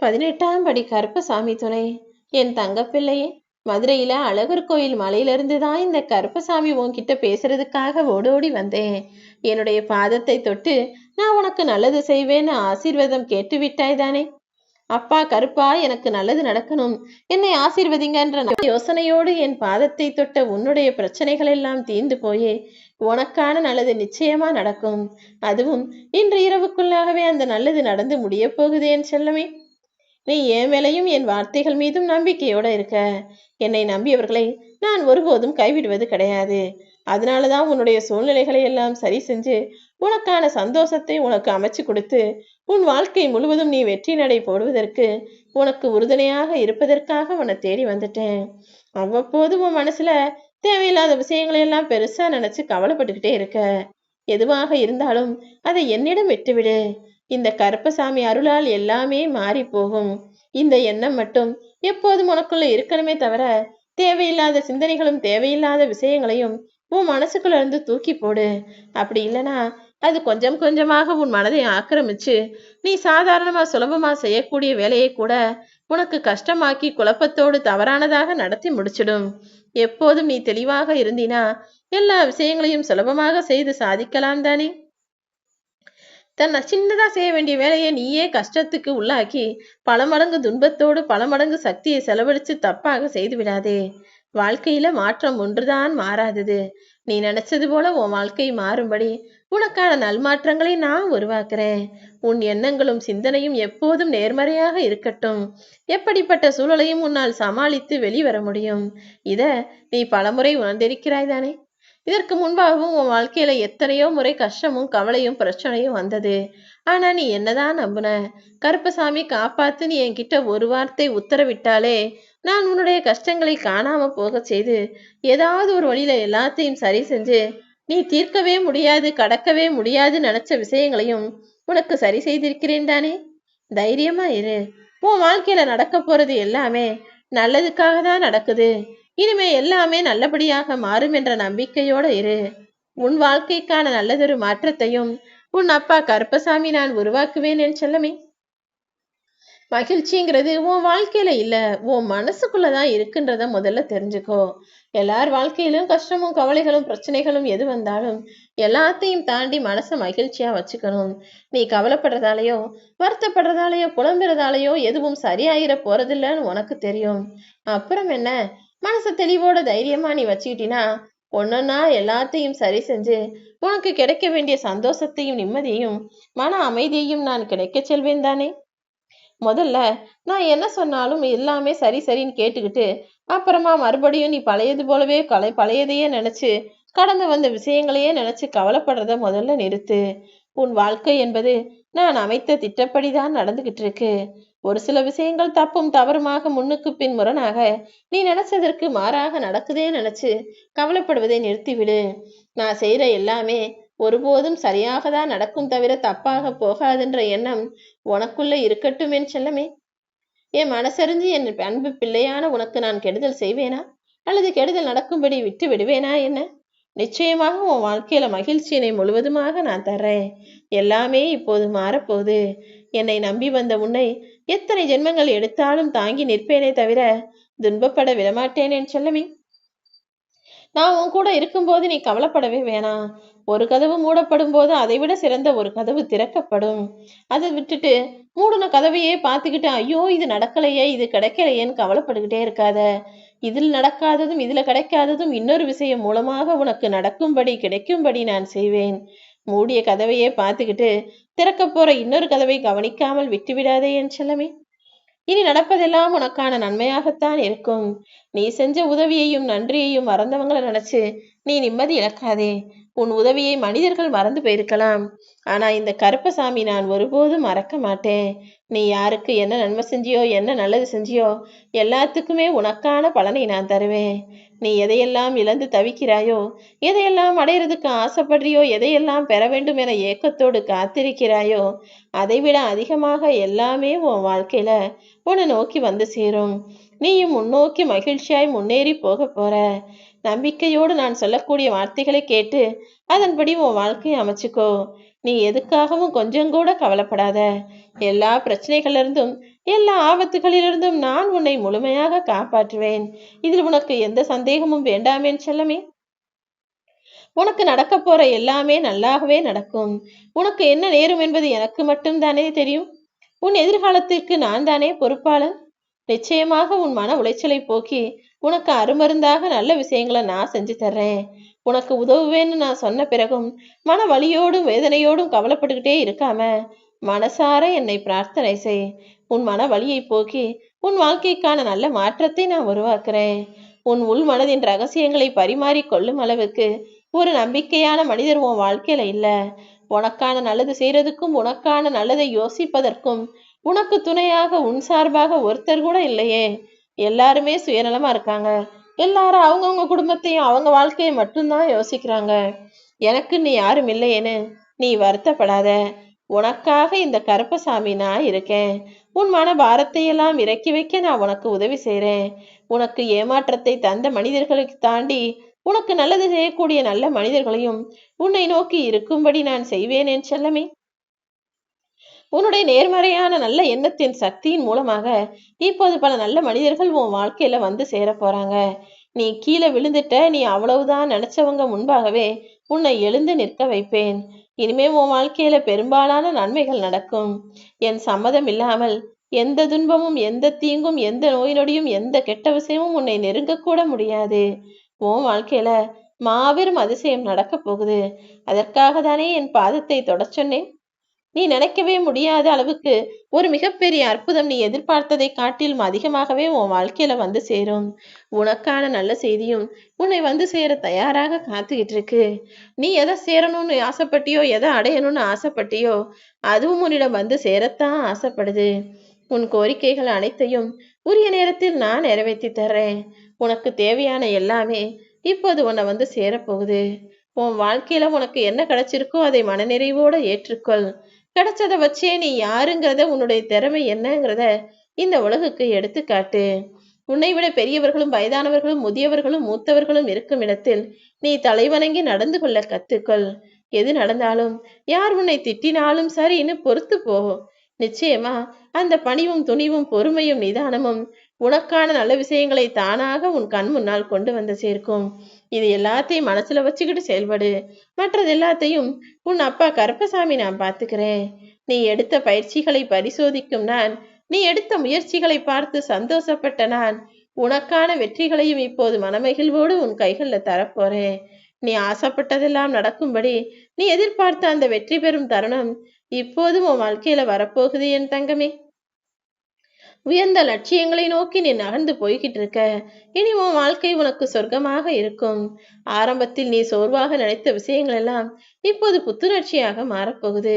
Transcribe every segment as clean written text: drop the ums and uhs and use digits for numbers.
18ஆம் படி கருப்பசாமி துணை. என் தங்கப்பிள்ளையே, மதுரையில அழகர் கோயில் மலையிலிருந்து தான் இந்த கருப்பசாமி உன்கிட்ட பேசுறதுக்காக ஓடோடி வந்தேன். என்னுடைய பாதத்தை தொட்டு நான் உனக்கு நல்லது செய்வேன்னு ஆசீர்வாதம் கேட்டு விட்டாய் தானே? அப்பா கருப்பா, எனக்கு நல்லது நடக்கணும், என்னை ஆசீர்வதிங்கன்ற யோசனையோடு என் பாதத்தை தொட்ட உன்னுடைய பிரச்சனைகள் எல்லாம் தீர்ந்து போயே உனக்கான நல்லது நிச்சயமா நடக்கும். அதுவும் இன்று இரவுக்குள்ளாகவே அந்த நல்லது நடந்து முடிய போகுது என் செல்லமே. நீ என் மேலையும் என் வார்த்தைகள் மீதும் நம்பிக்கையோட இருக்க. என்னை நம்பியவர்களை நான் ஒருபோதும் கைவிடுவது கிடையாது. அதனாலதான் உன்னுடைய சூழ்நிலைகளை எல்லாம் சரி செஞ்சு உனக்கான சந்தோஷத்தை உனக்கு அமைச்சு கொடுத்து உன் வாழ்க்கை முழுவதும் நீ வெற்றி நடை போடுவதற்கு உனக்கு உறுதுணையாக இருப்பதற்காக உன்னை தேடி வந்துட்டேன். அவ்வப்போது உன் மனசுல தேவையில்லாத விஷயங்களை எல்லாம் பெருசா நினைச்சு கவலைப்பட்டுக்கிட்டே இருக்க. எதுவாக இருந்தாலும் அதை என்னிடம் விட்டுவிடு. இந்த கருப்பசாமி அருளால் எல்லாமே மாறி போகும். இந்த எண்ணம் மட்டும் எப்போதும் உனக்குள்ள இருக்கணுமே தவிர தேவையில்லாத சிந்தனைகளும் தேவையில்லாத விஷயங்களையும் உன் மனசுக்குள்ள இருந்து தூக்கி போடு. அப்படி இல்லைன்னா அது கொஞ்சம் கொஞ்சமாக உன் மனதை ஆக்கிரமிச்சு நீ சாதாரணமா சுலபமா செய்யக்கூடிய வேலையை கூட உனக்கு கஷ்டமாக்கி குழப்பத்தோடு தவறானதாக நடத்தி முடிச்சிடும். எப்போதும் நீ தெளிவாக இருந்தினா எல்லா விஷயங்களையும் சுலபமாக செய்து சாதிக்கலாம் தானே? தன்னை சின்னதா செய்ய வேண்டிய வேலையை நீயே கஷ்டத்துக்கு உள்ளாக்கி பல மடங்கு துன்பத்தோடு பல மடங்கு சக்தியை செலவழிச்சு தப்பாக செய்து விடாதே. வாழ்க்கையில மாற்றம் ஒன்றுதான் மாறாதது. நீ நினைச்சது போல உன் வாழ்க்கை மாறும்படி உனக்கான நல்மாற்றங்களை நான் உருவாக்குறேன். உன் எண்ணங்களும் சிந்தனையும் எப்போதும் நேர்மறையாக இருக்கட்டும். எப்படிப்பட்ட சூழலையும் உன்னால் சமாளித்து வெளிவர முடியும். இத நீ பலமுறை உணர்ந்திருக்கிறாய் தானே? இதற்கு முன்பாகவும் உன் வாழ்க்கையில எத்தனையோ முறை கஷ்டமும் கவலையும் பிரச்சனையும் வந்தது. ஆனா நீ என்னதான் நம்புன? கருப்பசாமி காப்பாத்து நீ என்கிட்ட ஒரு வார்த்தை உத்தரவிட்டாலே நான் உன்னுடைய கஷ்டங்களை காணாம போக செய்து ஏதாவது ஒரு வழியில எல்லாத்தையும் சரி செஞ்சு நீ தீர்க்கவே முடியாது கடக்கவே முடியாது நினைச்ச விஷயங்களையும் உனக்கு சரி செய்திருக்கிறேன் தானே? தைரியமா இரு. உன் வாழ்க்கையில நடக்க போறது எல்லாமே நல்லதுக்காக தான் நடக்குது. இனிமே எல்லாமே நல்லபடியாக மாறும் என்ற நம்பிக்கையோட இரு. உன் வாழ்க்கைக்கான நல்லதொரு மாற்றத்தையும் உன் அப்பா கருப்பசாமி நான் உருவாக்குவேன் என் செல்லமே. மகிழ்ச்சிங்கிறது உன் வாழ்க்கையில இல்ல, உன் மனசுக்குள்ளதான் இருக்குன்றத முதல்ல தெரிஞ்சுக்கோ. எல்லார் வாழ்க்கையிலும் கஷ்டமும் கவலைகளும் பிரச்சனைகளும் எது வந்தாலும் எல்லாத்தையும் தாண்டி மனசை மகிழ்ச்சியா வச்சுக்கணும். நீ கவலைப்படுறதாலேயோ வருத்தப்படுறதாலேயோ புலம்புறதாலேயோ எதுவும் சரியாயிர போறதில்லன்னு உனக்கு தெரியும். அப்புறம் என்ன, மனசு தெளிவோட தைரியமா நீ வச்சுக்கிட்டினா ஒன்னொன்னா எல்லாத்தையும் சரி செஞ்சு உனக்கு கிடைக்க வேண்டிய சந்தோஷத்தையும் நிம்மதியையும் மன அமைதியையும் நான் கிடைக்க செல்வேன் தானே? முதல்ல நான் என்ன சொன்னாலும் எல்லாமே சரி சரின்னு கேட்டுக்கிட்டு அப்புறமா மறுபடியும் நீ பழையது போலவே பழையதையே நினைச்சு கடந்து வந்த விஷயங்களையே நினைச்சு கவலைப்படுறத முதல்ல நிறுத்து. உன் வாழ்க்கை என்பது நான் அமைத்த திட்டப்படிதான் நடந்துகிட்டு இருக்கு. ஒரு சில விஷயங்கள் தப்பும் தவறுமாக முன்னுக்கு பின் முரணாக நீ நினைச்சதற்கு மாறாக நடக்குதே நினைச்சு கவலைப்படுவதை நிறுத்திவிடு. நான் செய்யற எல்லாமே ஒருபோதும் சரியாக தான் நடக்கும் தவிர தப்பாக போகாதுன்ற எண்ணம் உனக்குள்ள இருக்கட்டும் என் செல்லமே. என் மனசறிஞ்சு என் அன்பு பிள்ளையான உனக்கு நான் கெடுதல் செய்வேனா அல்லது கெடுதல் நடக்கும்படி விட்டு விடுவேனா என்ன? நிச்சயமாக உன் வாழ்க்கையில மகிழ்ச்சியினை முழுவதுமாக நான் தர்றேன். எல்லாமே இப்போது மாறப்போகுது. என்னை நம்பி வந்த உன்னை எத்தனை ஜென்மங்கள் எடுத்தாலும் தாங்கி நிற்பேனே தவிர துன்பப்பட விடமாட்டேன் என் செல்லமே. நான் உன் கூட இருக்கும்போது நீ கவலைப்படவே வேணாம். ஒரு கதவு மூடப்படும் போது அதை விட சிறந்த ஒரு கதவு திறக்கப்படும். அதை விட்டுட்டு மூடின கதவையே பார்த்துக்கிட்டு ஐயோ இது நடக்கலையே இது கிடைக்கலையேன்னு கவலைப்பட்டுக்கிட்டே இருக்காத. இதில் நடக்காததும் இதுல கிடைக்காததும் இன்னொரு விஷயம் மூலமாக உனக்கு நடக்கும்படி கிடைக்கும்படி நான் செய்வேன். மூடிய கதவையே பார்த்துக்கிட்டு திறக்க போற இன்னொரு கதவை கவனிக்காமல் விட்டுவிடாதே என் செல்லமே. இனி நடப்பதெல்லாம் உனக்கான நன்மையாகத்தான் இருக்கும். நீ செஞ்ச உதவியையும் நன்றியையும் மறந்தவங்களை நினைச்சு நீ நிம்மதி இழக்காதே. உன் உதவியை மனிதர்கள் மறந்து போயிருக்கலாம். ஆனா இந்த கருப்பசாமி நான் ஒருபோதும் மறக்க மாட்டேன். நீ யாருக்கு என்ன நன்மை செஞ்சியோ என்ன நல்லது செஞ்சியோ எல்லாத்துக்குமே உனக்கான பலனை நான் தருவேன். நீ எதையெல்லாம் இழந்து தவிக்கிறாயோ எதையெல்லாம் அடையிறதுக்கு ஆசைப்படுறியோ எதையெல்லாம் பெற வேண்டும் என ஏக்கத்தோடு காத்திருக்கிறாயோ அதைவிட அதிகமாக எல்லாமே உன் வாழ்க்கையில உன்னை நோக்கி வந்து சேரும். நீயும் முன்னோக்கி மகிழ்ச்சியாய் முன்னேறி போக போற. நம்பிக்கையோடு நான் சொல்லக்கூடிய வார்த்தைகளை கேட்டு அதன்படி உன் வாழ்க்கையை அமைச்சுக்கோ. நீ எதுக்காகவும் கொஞ்சம் கூட கவலைப்படாத. எல்லா பிரச்சனைகளிலிருந்தும் எல்லா ஆபத்துகளிலிருந்தும் நான் உன்னை முழுமையாக காப்பாற்றுவேன். இதில் உனக்கு எந்த சந்தேகமும் வேண்டாமேன் செல்லமே. உனக்கு நடக்க போற எல்லாமே நல்லாகவே நடக்கும். உனக்கு என்ன நேரும் என்பது எனக்கு மட்டும் தானே தெரியும். உன் எதிர்காலத்திற்கு நான் தானே பொறுப்பாளன். நிச்சயமாக உன் மன உளைச்சலை போக்கி உனக்கு அருமருந்தாக நல்ல விஷயங்களை நான் செஞ்சு தர்றேன். உனக்கு உதவுவேன்னு நான் சொன்ன பிறகும் மன வலியோடும் வேதனையோடும் கவலைப்பட்டுக்கிட்டே இருக்காம மனசார என்னை பிரார்த்தனை செய். உன் மன வலியை போக்கி உன் வாழ்க்கைக்கான நல்ல மாற்றத்தை நான் உருவாக்குறேன். உன் உள் மனதின் ரகசியங்களை பரிமாறி கொள்ளும் அளவுக்கு ஒரு நம்பிக்கையான மனிதர் உன் வாழ்க்கையில இல்ல. உனக்கான நல்லது செய்யறதுக்கும் உனக்கான நல்லதை யோசிப்பதற்கும் உனக்கு துணையாக உன் சார்பாக ஒருத்தர் கூட இல்லையே. எல்லாருமே சுயநலமா இருக்காங்க. எல்லாரும் அவங்கவுங்க குடும்பத்தையும் அவங்க வாழ்க்கையை மட்டும்தான் யோசிக்கிறாங்க. எனக்கு நீ யாரும் இல்லையேன்னு நீ வருத்தப்படாத. உனக்காக இந்த கருப்பசாமி நான் இருக்கேன். உன் மன பாரத்தை எல்லாம் இறக்கி வைக்க நான் உனக்கு உதவி செய்றேன். உனக்கு ஏமாற்றத்தை தந்த மனிதர்களுக்கு தாண்டி உனக்கு நல்லது செய்யக்கூடிய நல்ல மனிதர்களையும் உன்னை நோக்கி இருக்கும்படி நான் செய்வேன் என் செல்லமே. உன்னுடைய நேர்மறையான நல்ல எண்ணத்தின் சக்தியின் மூலமாக இப்போது பல நல்ல மனிதர்கள் உன் வாழ்க்கையில வந்து சேர போறாங்க. நீ கீழே விழுந்துட்ட, நீ அவ்வளவுதான் நினைச்சவங்க முன்பாகவே உன்னை எழுந்து நிற்க வைப்பேன். இனிமே உன் வாழ்க்கையில பெரும்பாலான நன்மைகள் நடக்கும். என் சம்மதம் இல்லாமல் எந்த துன்பமும் எந்த தீங்கும் எந்த நோய் நொடியும் எந்த கெட்ட விஷயமும் உன்னை நெருங்கக்கூட முடியாது. உன் வாழ்க்கையில மாபெரும் அதிசயம் நடக்க போகுது. அதற்காக தானே என் பாதத்தை தொடச் சொன்னேன். நீ நினைக்கவே முடியாத அளவுக்கு ஒரு மிகப்பெரிய அற்புதம் நீ எதிர்பார்த்ததை காட்டிலும் அதிகமாகவே உன் வாழ்க்கையில வந்து சேரும். உனக்கான நல்ல செய்தியும் உன்னை வந்து சேர தயாராக காத்துக்கிட்டு இருக்கு. நீ எதை சேரணும்னு ஆசைப்பட்டியோ, எதை அடையணும்னு ஆசைப்பட்டியோ, அதுவும் உன்னிடம் வந்து சேரத்தான் ஆசைப்படுது. உன் கோரிக்கைகள் அனைத்தையும் உரிய நேரத்தில் நான் நிறைவேற்றி தர்றேன். உனக்கு தேவையான எல்லாமே இப்போது உன்னை வந்து சேரப்போகுது. உன் வாழ்க்கையில உனக்கு என்ன கிடைச்சிருக்கோ அதை மனநிறைவோட ஏற்றுக்கொள். கிடைச்சதை வச்சே நீ யாருங்கிறத, உன்னுடைய திறமை என்னங்கிறத இந்த உலகுக்கு எடுத்துக்காட்டு. உன்னை விட பெரியவர்களும் வயதானவர்களும் முதியவர்களும் மூத்தவர்களும் இருக்கும் இடத்தில் நீ தலைவணங்கி நடந்து கொள்ள கத்துக்கொள். எது நடந்தாலும் யார் உன்னை திட்டினாலும் சரின்னு பொறுத்து போ. நிச்சயமா அந்த பணிவும் துணிவும் பொறுமையும் நிதானமும் உனக்கான நல்ல விஷயங்களை தானாக உன் கண் முன்னால் கொண்டு வந்து சேர்க்கும். இது எல்லாத்தையும் மனசுல வச்சுக்கிட்டு செயல்படு. மற்றது எல்லாத்தையும் உன் அப்பா கருப்பசாமி நான் பார்த்துக்கிறேன். நீ எடுத்த பயிற்சிகளை பரிசோதிக்கும் நான், நீ எடுத்த முயற்சிகளை பார்த்து சந்தோஷப்பட்ட நான், உனக்கான வெற்றிகளையும் இப்போது மனமகிழ்வோடு உன் கைகள்ல தரப்போறேன். நீ ஆசைப்பட்டதெல்லாம் நடக்கும்படி நீ எதிர்பார்த்த அந்த வெற்றி பெறும் தருணம் இப்போதும் உன் வாழ்க்கையில வரப்போகுது என் தங்கமே. உயர்ந்த லட்சியங்களை நோக்கி நீ நகர்ந்து போய்கிட்டு இருக்க. இனி உன் வாழ்க்கை உனக்கு சொர்க்கமாக இருக்கும். ஆரம்பத்தில் நீ சோர்வாக நினைத்த விஷயங்கள் எல்லாம் இப்போது புத்துணர்ச்சியாக மாறப்போகுது.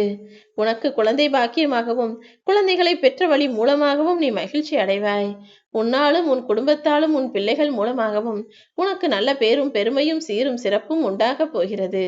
உனக்கு குழந்தை பாக்கியமாகவும் குழந்தைகளை பெற்ற வழி மூலமாகவும் நீ மகிழ்ச்சி அடைவாய். உன்னாலும் உன் குடும்பத்தாலும் உன் பிள்ளைகள் மூலமாகவும் உனக்கு நல்ல பேரும் பெருமையும் சீரும் சிறப்பும் உண்டாக போகிறது.